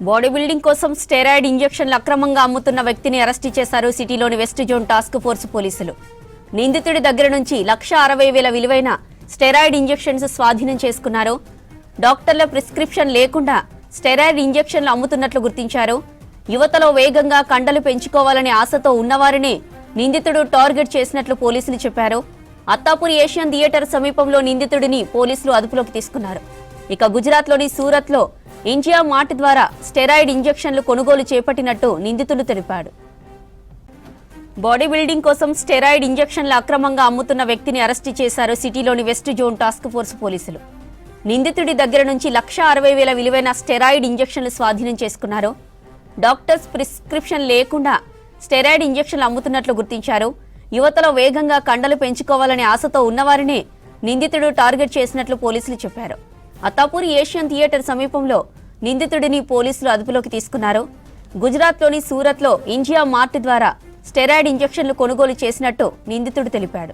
Body building కోసం steroid ఇంజెక్షన్లు అక్రమంగా అమ్ముతున్న వ్యక్తిని అరెస్టు చేశారు సిటీలోని వెస్ట్ జోన్ టాస్క్ ఫోర్స్ పోలీసులు. నిందితుడి దగ్గర నుంచి 1,60,000 విలువైన స్టెరాయిడ్ ఇంజెక్షన్స్ స్వాధీనం చేసుకున్నారు. డాక్టర్ల ప్రిస్క్రిప్షన్ లేకుండా స్టెరాయిడ్ ఇంజెక్షన్లు అమ్ముతున్నట్లు గుర్తించారు. యువతలో వేగంగా కండలు పెంచుకోవాలనే ఆశతో ఉన్నవారిని నిందితుడు టార్గెట్ చేసినట్లు పోలీసులు చెప్పారు. అత్తాపూర్ ఏషియన్ థియేటర్ సమీపంలో నిందితుడిని పోలీసులు అదుపులోకి తీసుకున్నారు. ఇక గుజరాత్లోని సూరత్లో ఇండియా మార్ట్ ద్వారా స్టెరాయిడ్ ఇంజెక్షన్లు కొనుగోలు చేపట్టినట్టు నిందితుడు తెలిపాడు. బాడీ బిల్డింగ్ కోసం స్టెరాయిడ్ ఇంజెక్షన్లు అక్రమంగా అమ్ముతున్న వ్యక్తిని అరెస్టు చేశారు సిటీలోని వెస్ట్ జోన్ టాస్క్ ఫోర్స్ పోలీసులు. నిందితుడి దగ్గర నుంచి 1,60,000 విలువైన స్టెరాయిడ్ ఇంజెక్షన్లు స్వాధీనం చేసుకున్నారు. డాక్టర్స్ ప్రిస్క్రిప్షన్ లేకుండా స్టెరాయిడ్ ఇంజెక్షన్లు అమ్ముతున్నట్లు గుర్తించారు. యువతలో వేగంగా కండలు పెంచుకోవాలనే ఆశతో ఉన్నవారిని నిందితుడు టార్గెట్ చేసినట్లు పోలీసులు చెప్పారు. అత్తాపూర్ ఏషియన్ థియేటర్ సమీపంలో నిందితుడిని పోలీసులు అదుపులోకి తీసుకున్నారు. గుజరాత్లోని సూరత్లో ఇండియా మార్ట్ ద్వారా స్టెరాయిడ్ ఇంజెక్షన్లు కొనుగోలు చేసినట్టు నిందితుడు తెలిపాడు.